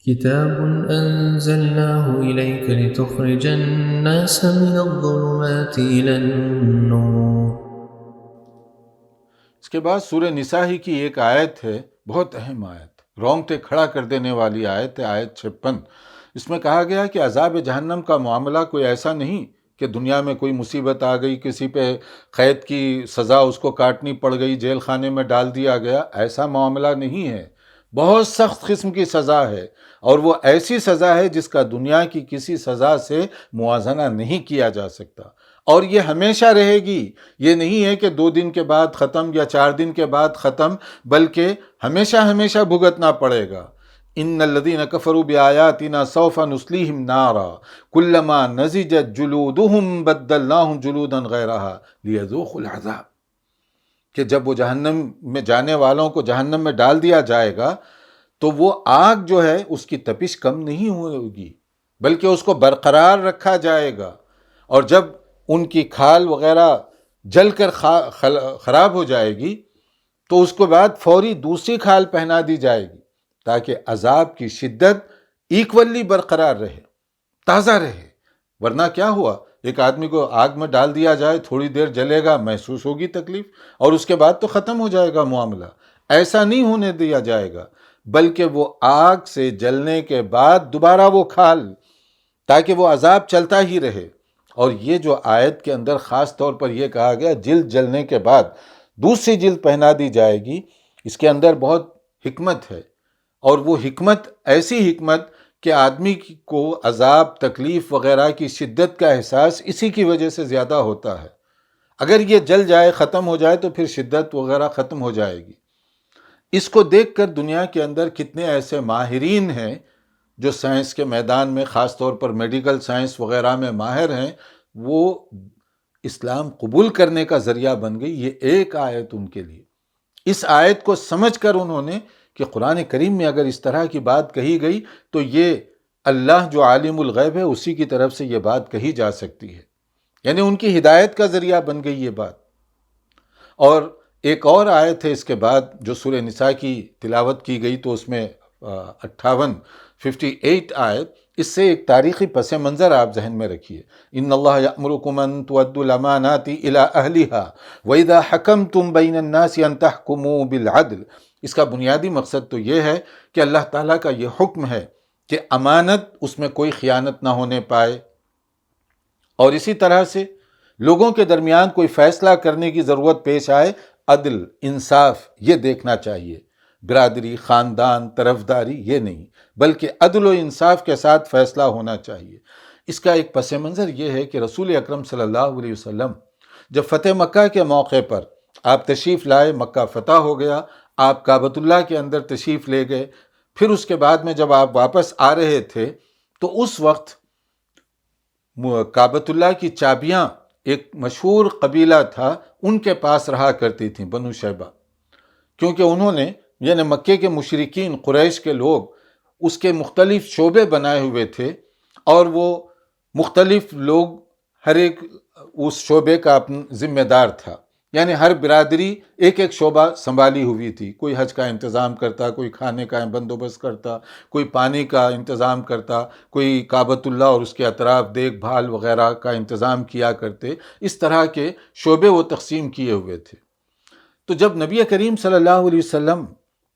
كتاب أنزلناه إليك لتخرج الناس من الظلمات إلى النور۔ اس کے بعد سورہ نساء ہی کی ایک آیت ہے، بہت اہم آیت، رونگٹے کھڑا کر دینے والی آیت ہے، آیت 56۔ اس میں کہا گیا کہ عذاب جہنم کا معاملہ کوئی ایسا نہیں کہ دنیا میں کوئی مصیبت آ گئی، کسی پہ قید کی سزا اس کو کاٹنی پڑ گئی، جیل خانے میں ڈال دیا گیا، ایسا معاملہ نہیں ہے۔ بہت سخت قسم کی سزا ہے، اور وہ ایسی سزا ہے جس کا دنیا کی کسی سزا سے موازنہ نہیں کیا جا سکتا، اور یہ ہمیشہ رہے گی۔ یہ نہیں ہے کہ 2 دن کے بعد ختم یا 4 دن کے بعد ختم، بلکہ ہمیشہ ہمیشہ بھگتنا پڑے گا۔ ان الذین کفروا بآیاتنا سوف نصلیہم نارا کلما نضجت جلودہم بدلناہم جلودا غیرہا لیذوقوا العذاب، کہ جب وہ جہنم میں جانے والوں کو جہنم میں ڈال دیا جائے گا تو وہ آگ جو ہے اس کی تپش کم نہیں ہوگی، بلکہ اس کو برقرار رکھا جائے گا، اور جب ان کی کھال وغیرہ جل کر خراب ہو جائے گی تو اس کے بعد فوری دوسری کھال پہنا دی جائے گی، تاکہ عذاب کی شدت ایکولی برقرار رہے، تازہ رہے۔ ورنہ کیا ہوا، ایک آدمی کو آگ میں ڈال دیا جائے، تھوڑی دیر جلے گا، محسوس ہوگی تکلیف، اور اس کے بعد تو ختم ہو جائے گا معاملہ۔ ایسا نہیں ہونے دیا جائے گا، بلکہ وہ آگ سے جلنے کے بعد دوبارہ وہ کھال، تاکہ وہ عذاب چلتا ہی رہے۔ اور یہ جو آیت کے اندر خاص طور پر یہ کہا گیا جلد جلنے کے بعد دوسری جلد پہنا دی جائے گی، اس کے اندر بہت حکمت ہے، اور وہ حکمت ایسی حکمت کہ آدمی کو عذاب تکلیف وغیرہ کی شدت کا احساس اسی کی وجہ سے زیادہ ہوتا ہے۔ اگر یہ جل جائے، ختم ہو جائے، تو پھر شدت وغیرہ ختم ہو جائے گی۔ اس کو دیکھ کر دنیا کے اندر کتنے ایسے ماہرین ہیں جو سائنس کے میدان میں، خاص طور پر میڈیکل سائنس وغیرہ میں ماہر ہیں، وہ اسلام قبول کرنے کا ذریعہ بن گئی یہ ایک آیت ان کے لیے۔ اس آیت کو سمجھ کر انہوں نے کہ قرآن کریم میں اگر اس طرح کی بات کہی گئی تو یہ اللہ جو عالم الغیب ہے اسی کی طرف سے یہ بات کہی جا سکتی ہے، یعنی ان کی ہدایت کا ذریعہ بن گئی یہ بات۔ اور ایک اور آیت ہے اس کے بعد جو سورہ نساء کی تلاوت کی گئی، تو اس میں 58 آیت، اس سے ایک تاریخی پس منظر آپ ذہن میں رکھیے۔ ان اللہ یأمرکم ان تؤدوا الامانات الی اہلھا واذا حکمتم بین الناس ان تحکموا بالعدل۔ اس کا بنیادی مقصد تو یہ ہے کہ اللہ تعالیٰ کا یہ حکم ہے کہ امانت، اس میں کوئی خیانت نہ ہونے پائے، اور اسی طرح سے لوگوں کے درمیان کوئی فیصلہ کرنے کی ضرورت پیش آئے، عدل، انصاف یہ دیکھنا چاہیے، برادری، خاندان، طرفداری یہ نہیں، بلکہ عدل و انصاف کے ساتھ فیصلہ ہونا چاہیے۔ اس کا ایک پس منظر یہ ہے کہ رسول اکرم صلی اللہ علیہ وسلم جب فتح مکہ کے موقع پر آپ تشریف لائے، مکہ فتح ہو گیا، آپ کعبۃ اللہ کے اندر تشریف لے گئے، پھر اس کے بعد میں جب آپ واپس آ رہے تھے تو اس وقت کعبۃ اللہ کی چابیاں ایک مشہور قبیلہ تھا، ان کے پاس رہا کرتی تھیں، بنو شیبہ، کیونکہ انہوں نے، یعنی مکے کے مشرکین قریش کے لوگ، اس کے مختلف شعبے بنائے ہوئے تھے، اور وہ مختلف لوگ ہر ایک اس شعبے کا اپنا ذمہ دار تھا، یعنی ہر برادری ایک ایک شعبہ سنبھالی ہوئی تھی، کوئی حج کا انتظام کرتا، کوئی کھانے کا بندوبست کرتا، کوئی پانی کا انتظام کرتا، کوئی کعبۃ اللہ اور اس کے اطراف دیکھ بھال وغیرہ کا انتظام کیا کرتے۔ اس طرح کے شعبے وہ تقسیم کیے ہوئے تھے۔ تو جب نبی کریم صلی اللہ علیہ وسلم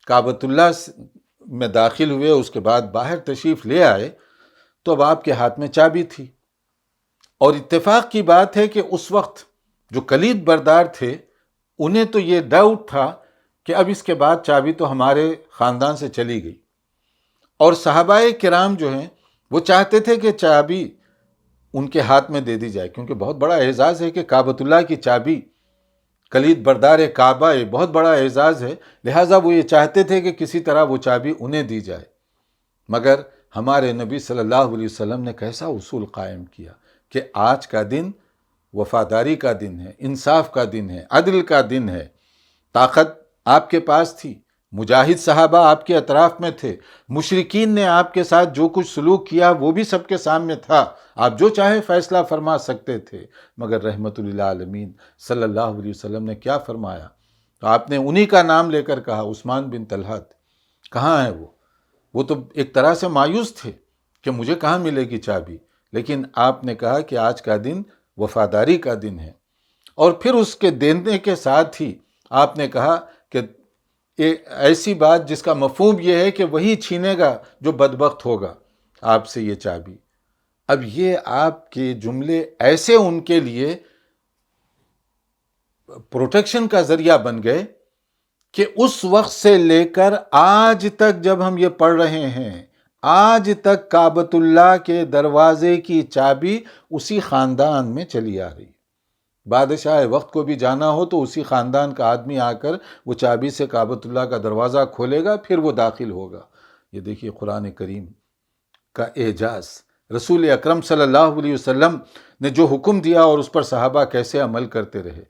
کعبۃ اللہ میں داخل ہوئے، اس کے بعد باہر تشریف لے آئے، تو اب آپ کے ہاتھ میں چابی تھی، اور اتفاق کی بات ہے کہ اس وقت جو کلید بردار تھے انہیں تو یہ ڈاؤٹ تھا کہ اب اس کے بعد چابی تو ہمارے خاندان سے چلی گئی، اور صحابہ کرام جو ہیں وہ چاہتے تھے کہ چابی ان کے ہاتھ میں دے دی جائے، کیونکہ بہت بڑا اعزاز ہے کہ کعبۃ اللہ کی چابی، کلید بردار کعبہ، بہت بڑا اعزاز ہے، لہٰذا وہ یہ چاہتے تھے کہ کسی طرح وہ چابی انہیں دی جائے۔ مگر ہمارے نبی صلی اللہ علیہ وسلم نے کیسا اصول قائم کیا کہ آج کا دن وفاداری کا دن ہے، انصاف کا دن ہے، عدل کا دن ہے۔ طاقت آپ کے پاس تھی، مجاہد صحابہ آپ کے اطراف میں تھے، مشرکین نے آپ کے ساتھ جو کچھ سلوک کیا وہ بھی سب کے سامنے تھا، آپ جو چاہے فیصلہ فرما سکتے تھے، مگر رحمت للعالمین صلی اللہ علیہ وسلم نے کیا فرمایا؟ تو آپ نے انہی کا نام لے کر کہا، عثمان بن طلحہ۔ کہاں ہے وہ وہ تو ایک طرح سے مایوس تھے کہ مجھے کہاں ملے گی چابی، لیکن آپ نے کہا کہ آج کا دن وفاداری کا دن ہے، اور پھر اس کے دینے کے ساتھ ہی آپ نے کہا کہ ایسی بات جس کا مفہوم یہ ہے کہ وہی چھینے گا جو بدبخت ہوگا آپ سے یہ چابی۔ اب یہ آپ کے جملے ایسے ان کے لیے پروٹیکشن کا ذریعہ بن گئے کہ اس وقت سے لے کر آج تک جب ہم یہ پڑھ رہے ہیں، آج تک کعبۃ اللہ کے دروازے کی چابی اسی خاندان میں چلی آ رہی۔ بادشاہ وقت کو بھی جانا ہو تو اسی خاندان کا آدمی آ کر وہ چابی سے کعبۃ اللہ کا دروازہ کھولے گا، پھر وہ داخل ہوگا۔ یہ دیکھیے قرآن کریم کا اعجاز، رسول اکرم صلی اللہ علیہ وسلم نے جو حکم دیا اور اس پر صحابہ کیسے عمل کرتے رہے۔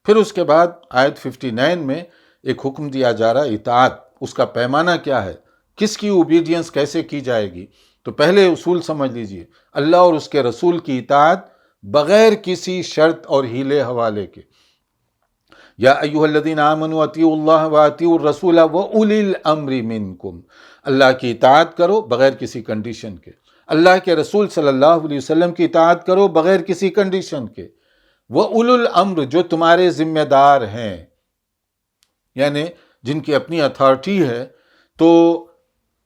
پھر اس کے بعد آیت 59 میں ایک حکم دیا جا رہا ہے اطاعت، اس کا پیمانہ کیا ہے، کس کی اوبیڈینس کیسے کی جائے گی۔ تو پہلے اصول سمجھ لیجئے، اللہ اور اس کے رسول کی اطاعت بغیر کسی شرط اور ہیلے حوالے کے۔ یا ایھا الذین آمنوا اطیعوا اللہ واطیعوا الرسول واولی الامر منکم، اللہ کی اطاعت کرو بغیر کسی کنڈیشن کے، اللہ کے رسول صلی اللہ علیہ وسلم کی اطاعت کرو بغیر کسی کنڈیشن کے، وَأُولُو الْأَمْرِ جو تمہارے ذمہ دار ہیں، یعنی جن کی اپنی اتھارٹی ہے، تو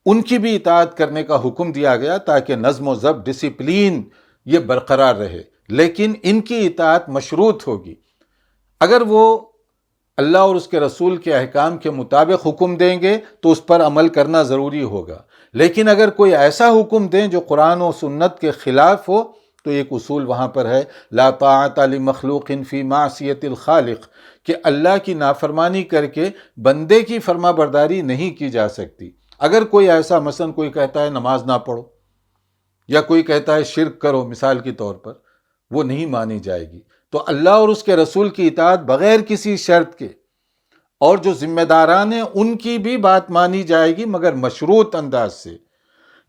ان کی بھی اطاعت کرنے کا حکم دیا گیا تاکہ نظم و ضبط، ڈسپلین یہ برقرار رہے، لیکن ان کی اطاعت مشروط ہوگی۔ اگر وہ اللہ اور اس کے رسول کے احکام کے مطابق حکم دیں گے تو اس پر عمل کرنا ضروری ہوگا، لیکن اگر کوئی ایسا حکم دیں جو قرآن و سنت کے خلاف ہو تو ایک اصول وہاں پر ہے، لا طاعت لمخلوق فی معصیت الخالق، کہ اللہ کی نافرمانی کر کے بندے کی فرما برداری نہیں کی جا سکتی۔ اگر کوئی ایسا مثلا کوئی کہتا ہے نماز نہ پڑھو، یا کوئی کہتا ہے شرک کرو مثال کے طور پر، وہ نہیں مانی جائے گی۔ تو اللہ اور اس کے رسول کی اطاعت بغیر کسی شرط کے، اور جو ذمہ داران ہیں ان کی بھی بات مانی جائے گی مگر مشروط انداز سے،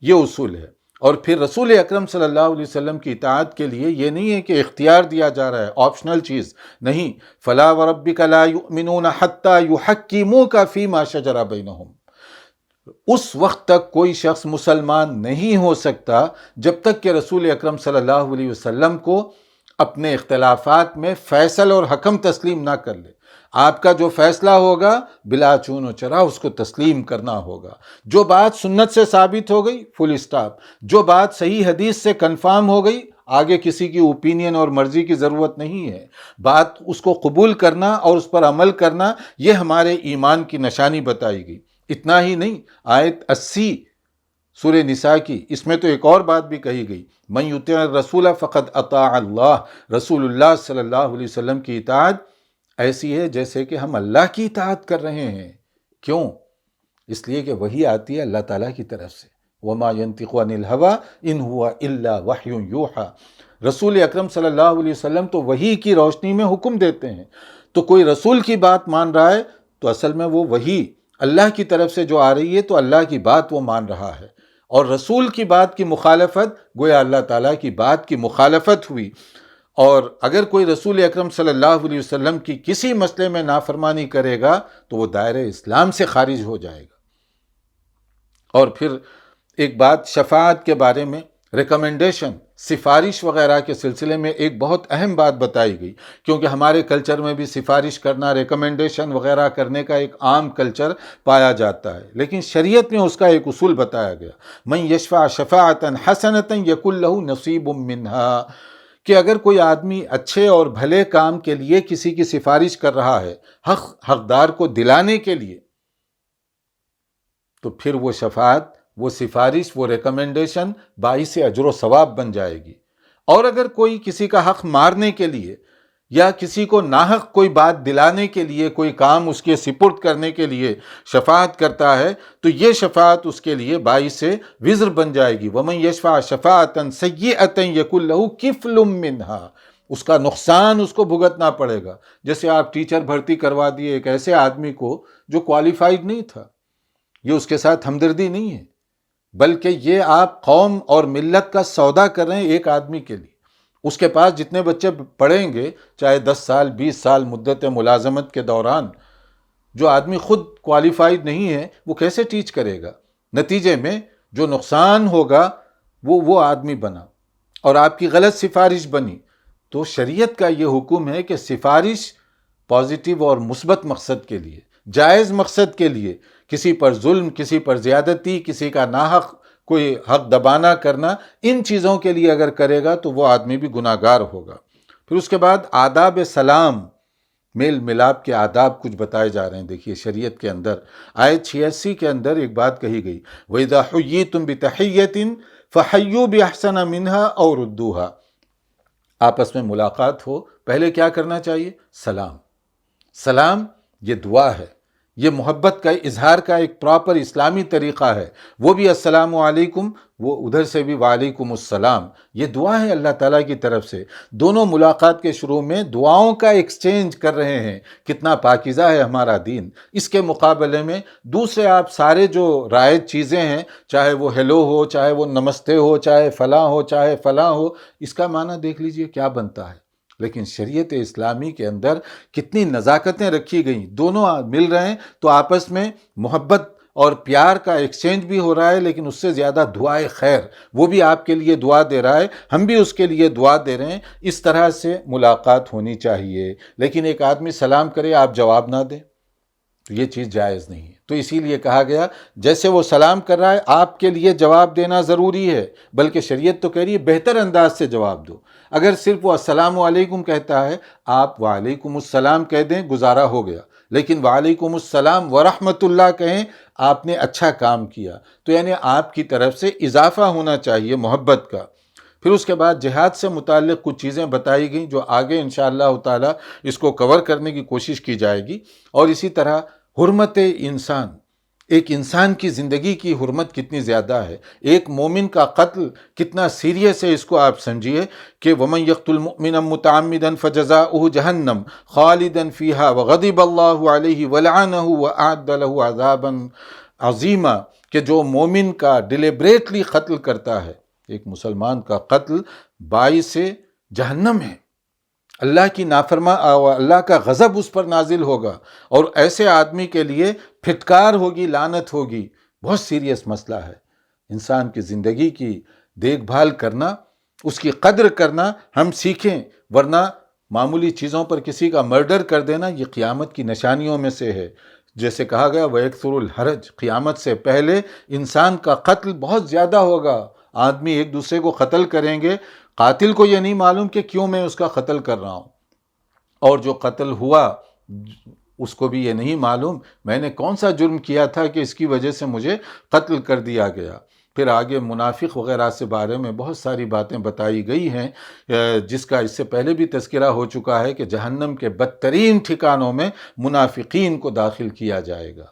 یہ اصول ہے۔ اور پھر رسول اکرم صلی اللہ علیہ وسلم کی اطاعت کے لیے یہ نہیں ہے کہ اختیار دیا جا رہا ہے، آپشنل چیز نہیں، فلا وربک لا یؤمنون حتی یحکموک فیما شجر بینہم، اس وقت تک کوئی شخص مسلمان نہیں ہو سکتا جب تک کہ رسول اکرم صلی اللہ علیہ وسلم کو اپنے اختلافات میں فیصل اور حکم تسلیم نہ کر لے۔ آپ کا جو فیصلہ ہوگا بلا چون و چرا اس کو تسلیم کرنا ہوگا۔ جو بات سنت سے ثابت ہو گئی فل اسٹاپ، جو بات صحیح حدیث سے کنفرم ہو گئی آگے کسی کی اوپینین اور مرضی کی ضرورت نہیں ہے، بات اس کو قبول کرنا اور اس پر عمل کرنا یہ ہمارے ایمان کی نشانی بتائی گئی۔ اتنا ہی نہیں، آیت 80 سورہ نساء کی، اس میں تو ایک اور بات بھی کہی گئی، من یطع الرسول فقد اطاع اللہ، رسول اللہ صلی اللہ علیہ وسلم کی اطاعت ایسی ہے جیسے کہ ہم اللہ کی اطاعت کر رہے ہیں۔ کیوں؟ اس لیے کہ وحی آتی ہے اللہ تعالیٰ کی طرف سے، وما ينطق عن الهوى ان هو الا وحی یوحى، رسول اکرم صلی اللہ علیہ وسلم تو وحی کی روشنی میں حکم دیتے ہیں۔ تو کوئی رسول کی بات مان رہا ہے تو اصل میں وہ وحی اللہ کی طرف سے جو آ رہی ہے تو اللہ کی بات وہ مان رہا ہے، اور رسول کی بات کی مخالفت گویا اللہ تعالیٰ کی بات کی مخالفت ہوئی۔ اور اگر کوئی رسول اکرم صلی اللہ علیہ وسلم کی کسی مسئلے میں نافرمانی کرے گا تو وہ دائرہ اسلام سے خارج ہو جائے گا۔ اور پھر ایک بات شفاعت کے بارے میں، ریکمنڈیشن، سفارش وغیرہ کے سلسلے میں ایک بہت اہم بات بتائی گئی، کیونکہ ہمارے کلچر میں بھی سفارش کرنا، ریکمنڈیشن وغیرہ کرنے کا ایک عام کلچر پایا جاتا ہے، لیکن شریعت میں اس کا ایک اصول بتایا گیا، من یشفع شفاعتا حسنتا یکن لہ نصیب منہا، کہ اگر کوئی آدمی اچھے اور بھلے کام کے لیے کسی کی سفارش کر رہا ہے حقدار کو دلانے کے لیے، تو پھر وہ شفاعت، وہ سفارش، وہ ریکمنڈیشن باعث اجر و ثواب بن جائے گی۔ اور اگر کوئی کسی کا حق مارنے کے لیے یا کسی کو ناحق کوئی بات دلانے کے لیے، کوئی کام اس کے سپرد کرنے کے لیے شفاعت کرتا ہے تو یہ شفاعت اس کے لیے باعث وزر بن جائے گی۔ وَمَن يَشْفَعْ شَفَاعَةً سَيِّئَةً يَكُن لَهُ كِفْلٌ مِّنْهَا، اس کا نقصان اس کو بھگتنا پڑے گا۔ جیسے آپ ٹیچر بھرتی کروا دیے ایک ایسے آدمی کو جو کوالیفائڈ نہیں تھا، یہ اس کے ساتھ ہمدردی نہیں ہے، بلکہ یہ آپ قوم اور ملت کا سودا کر رہے ہیں ایک آدمی کے لیے۔ اس کے پاس جتنے بچے پڑھیں گے، چاہے 10 سال 20 سال مدت ملازمت کے دوران، جو آدمی خود کوالیفائڈ نہیں ہے وہ کیسے ٹیچ کرے گا؟ نتیجے میں جو نقصان ہوگا وہ آدمی بنا اور آپ کی غلط سفارش بنی. تو شریعت کا یہ حکم ہے کہ سفارش پازیٹیو اور مثبت مقصد کے لیے، جائز مقصد کے لیے، کسی پر ظلم، کسی پر زیادتی، کسی کا ناحق کوئی حق دبانا کرنا، ان چیزوں کے لیے اگر کرے گا تو وہ آدمی بھی گناہ گار ہوگا. پھر اس کے بعد آداب سلام، میل ملاپ کے آداب کچھ بتائے جا رہے ہیں. دیکھیے شریعت کے اندر آیت 86 کے اندر ایک بات کہی گئی، وَإِذَا حُيِّيتُم بِتَحِيَّةٍ فَحَيُّوا بِأَحْسَنَ مِنْهَا أَوْ رُدُّوهَا. آپس میں ملاقات ہو، پہلے کیا کرنا چاہیے؟ سلام. سلام یہ دعا ہے، یہ محبت کا اظہار کا ایک پراپر اسلامی طریقہ ہے. وہ بھی السلام علیکم، وہ ادھر سے بھی وعلیکم السلام. یہ دعا ہے اللہ تعالیٰ کی طرف سے. دونوں ملاقات کے شروع میں دعاؤں کا ایکسچینج کر رہے ہیں. کتنا پاکیزہ ہے ہمارا دین. اس کے مقابلے میں دوسرے آپ سارے جو رائج چیزیں ہیں، چاہے وہ ہیلو ہو، چاہے وہ نمستے ہو، چاہے فلاں ہو، چاہے فلاں ہو، اس کا معنی دیکھ لیجئے کیا بنتا ہے. لیکن شریعت اسلامی کے اندر کتنی نزاکتیں رکھی گئیں. دونوں مل رہے ہیں تو آپس میں محبت اور پیار کا ایکسچینج بھی ہو رہا ہے، لیکن اس سے زیادہ دعائے خیر، وہ بھی آپ کے لیے دعا دے رہا ہے، ہم بھی اس کے لیے دعا دے رہے ہیں. اس طرح سے ملاقات ہونی چاہیے. لیکن ایک آدمی سلام کرے آپ جواب نہ دیں تو یہ چیز جائز نہیں ہے. تو اسی لیے کہا گیا جیسے وہ سلام کر رہا ہے آپ کے لیے جواب دینا ضروری ہے، بلکہ شریعت تو کہہ رہی ہے بہتر انداز سے جواب دو. اگر صرف وہ السلام علیکم کہتا ہے، آپ وعلیکم السلام کہہ دیں، گزارا ہو گیا. لیکن وعلیکم السلام ورحمۃ اللہ کہیں، آپ نے اچھا کام کیا. تو یعنی آپ کی طرف سے اضافہ ہونا چاہیے محبت کا. پھر اس کے بعد جہاد سے متعلق کچھ چیزیں بتائی گئیں جو آگے انشاءاللہ تعالی اس کو کور کرنے کی کوشش کی جائے گی. اور اسی طرح حرمت انسان، ایک انسان کی زندگی کی حرمت کتنی زیادہ ہے. ایک مومن کا قتل کتنا سیریس ہے، اس کو آپ سمجھیے کہ وَمَن يَقْتُلْ مُؤْمِنًا مُتَعَمِّدًا فَجَزَاؤُهُ جَهَنَّمُ خَالِدًا فِيهَا وَغَضِبَ اللَّهُ عَلَيْهِ وَلَعَنَهُ وَأَعَدَّ لَهُ عَذَابًا عَظِيمًا. کہ جو مومن کا ڈیلیبریٹلی قتل کرتا ہے، ایک مسلمان کا قتل باعث جہنم ہے. اللہ کی اللہ کا غضب اس پر نازل ہوگا، اور ایسے آدمی کے لیے پھٹکار ہوگی، لعنت ہوگی. بہت سیریس مسئلہ ہے. انسان کی زندگی کی دیکھ بھال کرنا، اس کی قدر کرنا ہم سیکھیں، ورنہ معمولی چیزوں پر کسی کا مرڈر کر دینا یہ قیامت کی نشانیوں میں سے ہے. جیسے کہا گیا وَيَكْثُرُ الْحَرَجُ، قیامت سے پہلے انسان کا قتل بہت زیادہ ہوگا. آدمی ایک دوسرے کو قتل کریں گے، قاتل کو یہ نہیں معلوم کہ کیوں میں اس کا قتل کر رہا ہوں، اور جو قتل ہوا اس کو بھی یہ نہیں معلوم میں نے کون سا جرم کیا تھا کہ اس کی وجہ سے مجھے قتل کر دیا گیا. پھر آگے منافق وغیرہ سے بارے میں بہت ساری باتیں بتائی گئی ہیں، جس کا اس سے پہلے بھی تذکرہ ہو چکا ہے کہ جہنم کے بدترین ٹھکانوں میں منافقین کو داخل کیا جائے گا.